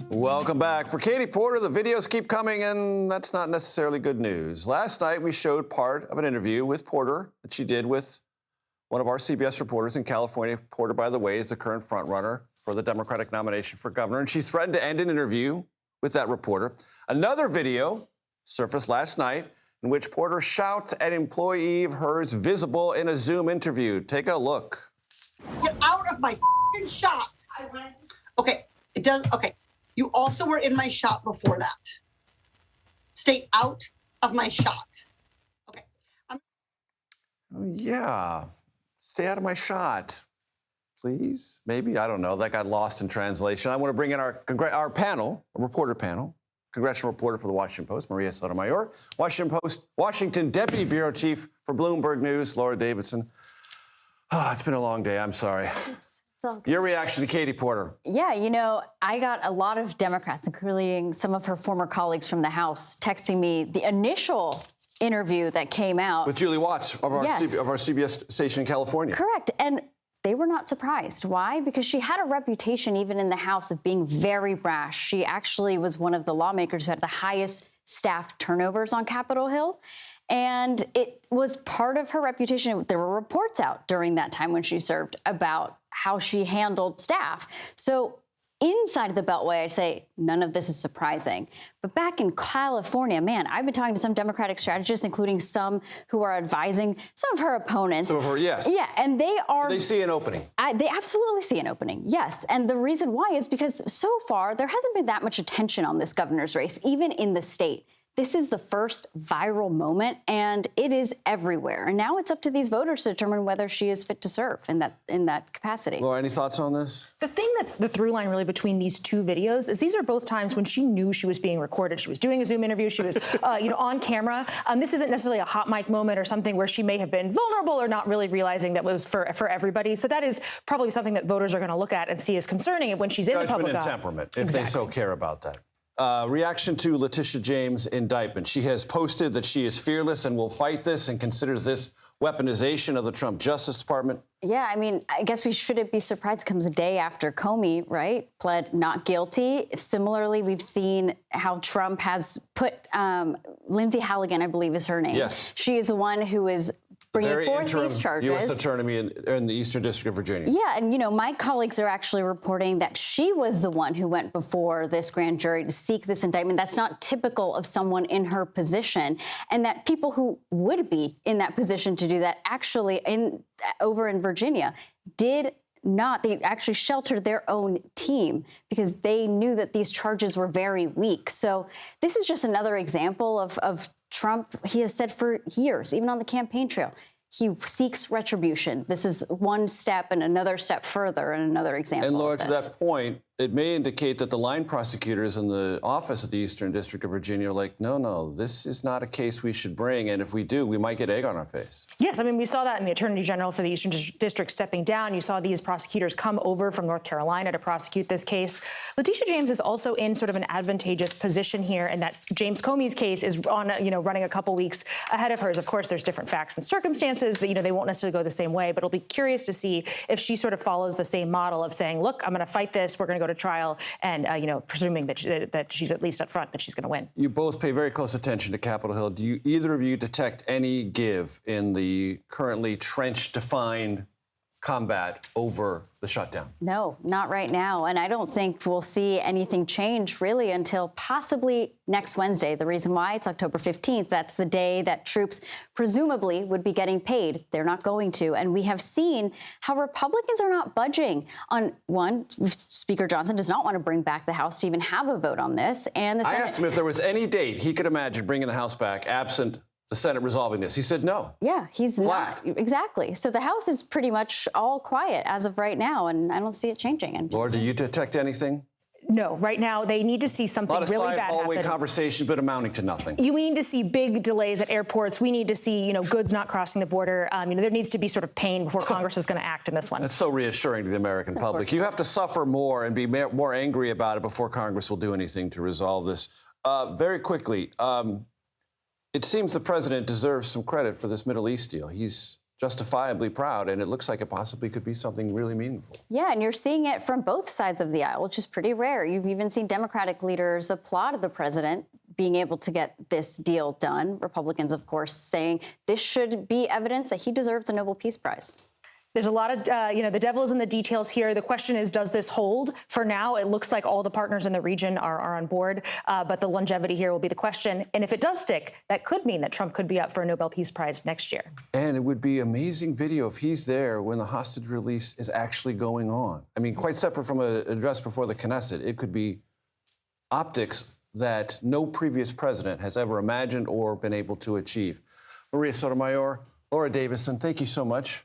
Welcome back. For Katie Porter, the videos keep coming, and that's not necessarily good news. Last night, we showed part of an interview with Porter that she did with one of our CBS reporters in California. Porter, by the way, is the current frontrunner for the Democratic nomination for governor, and she threatened to end an interview with that reporter. Another video surfaced last night in which Porter shouts at an employee of hers visible in a Zoom interview. Take a look. Get out of my f***ing shot. Okay, it does. Okay. You also were in my shot before that. Stay out of my shot. Okay. Yeah. Stay out of my shot, please. Maybe. I don't know. That got lost in translation. I want to bring in our panel, a reporter panel. Congressional reporter for the Washington Post, Marianna Sotomayor. Washington Deputy Bureau Chief for Bloomberg News, Laura Davison. Oh, it's been a long day. I'm sorry. Your reaction to Katie Porter? Yeah, you know, I got a lot of Democrats, including some of her former colleagues from the House, texting me the initial interview that came out. With Julie Watts of our CBS station in California. Correct. And they were not surprised. Why? Because she had a reputation even in the House of being very brash. She actually was one of the lawmakers who had the highest staff turnovers on Capitol Hill. And it was part of her reputation. There were reports out during that time when she served about how she handled staff. So inside of the Beltway, I'd say none of this is surprising. But back in California, man, I've been talking to some Democratic strategists, including some who are advising some of her opponents. Some of her, yes. Yeah, and they are... They see an opening. They absolutely see an opening, yes. And the reason why is because so far, there hasn't been that much attention on this governor's race, even in the state. This is the first viral moment, and it is everywhere. And now it's up to these voters to determine whether she is fit to serve in that capacity. Laura, any thoughts on this? The thing that's the through line really between these two videos is these are both times when she knew she was being recorded. She was doing a Zoom interview. She was, on camera. This isn't necessarily a hot mic moment or something where she may have been vulnerable or not really realizing that it was for everybody. So that is probably something that voters are going to look at and see as concerning when she's in the public eye. Judgment and temperament, if they so care about that. Reaction to Letitia James' indictment. She has posted that she is fearless and will fight this and considers this weaponization of the Trump Justice Department. Yeah, I mean, I guess we shouldn't be surprised. It comes a day after Comey, right, pled not guilty. Similarly, we've seen how Trump has put Lindsay Halligan, I believe is her name. Yes. She is the one who is bringing forth these charges. U.S. Attorney in the Eastern District of Virginia. Yeah, and, my colleagues are actually reporting that she was the one who went before this grand jury to seek this indictment. That's not typical of someone in her position, and that people who would be in that position to do that actually over in Virginia did not. They actually sheltered their own team because they knew that these charges were very weak. So this is just another example of Trump. He has said for years, even on the campaign trail, he seeks retribution. This is one step and another step further and another example. And Laura, to that point, it may indicate that the line prosecutors in the office of the Eastern District of Virginia are like, no, this is not a case we should bring. And if we do, we might get egg on our face. Yes, I mean, we saw that in the Attorney General for the Eastern District stepping down. You saw these prosecutors come over from North Carolina to prosecute this case. Letitia James is also in sort of an advantageous position here in that James Comey's case is on, running a couple weeks ahead of hers. Of course, there's different facts and circumstances that, they won't necessarily go the same way, but it'll be curious to see if she sort of follows the same model of saying, look, I'm going to fight this. We're going to go to trial. And, presuming that she's at least up front, that she's going to win. You both pay very close attention to Capitol Hill. Do either of you detect any give in the currently trench-defined combat over the shutdown? No, not right now. And I don't think we'll see anything change really until possibly next Wednesday. The reason why, it's October 15th. That's the day that troops presumably would be getting paid. They're not going to. And we have seen how Republicans are not budging on one. Speaker Johnson does not want to bring back the House to even have a vote on this. And the Senate, I asked him if there was any date he could imagine bringing the House back absent the Senate resolving this. He said no. Yeah, he's flat. Not. Exactly. So the House is pretty much all quiet as of right now, and I don't see it changing. Laura, do you detect anything? No, right now they need to see something really bad happen. A lot of side hallway conversation, but amounting to nothing. We need to see big delays at airports. We need to see, goods not crossing the border. There needs to be sort of pain before Congress is going to act in this one. That's so reassuring to the American public. You have to suffer more and be more angry about it before Congress will do anything to resolve this. Very quickly, it seems the president deserves some credit for this Middle East deal. He's justifiably proud, and it looks like it possibly could be something really meaningful. Yeah, and you're seeing it from both sides of the aisle, which is pretty rare. You've even seen Democratic leaders applaud the president being able to get this deal done. Republicans, of course, saying this should be evidence that he deserves a Nobel Peace Prize. There's a lot of, the devil is in the details here. The question is, does this hold? For now, it looks like all the partners in the region are on board, but the longevity here will be the question. And if it does stick, that could mean that Trump could be up for a Nobel Peace Prize next year. And it would be amazing video if he's there when the hostage release is actually going on. I mean, quite separate from an address before the Knesset, it could be optics that no previous president has ever imagined or been able to achieve. Marianna Sotomayor, Laura Davison, thank you so much.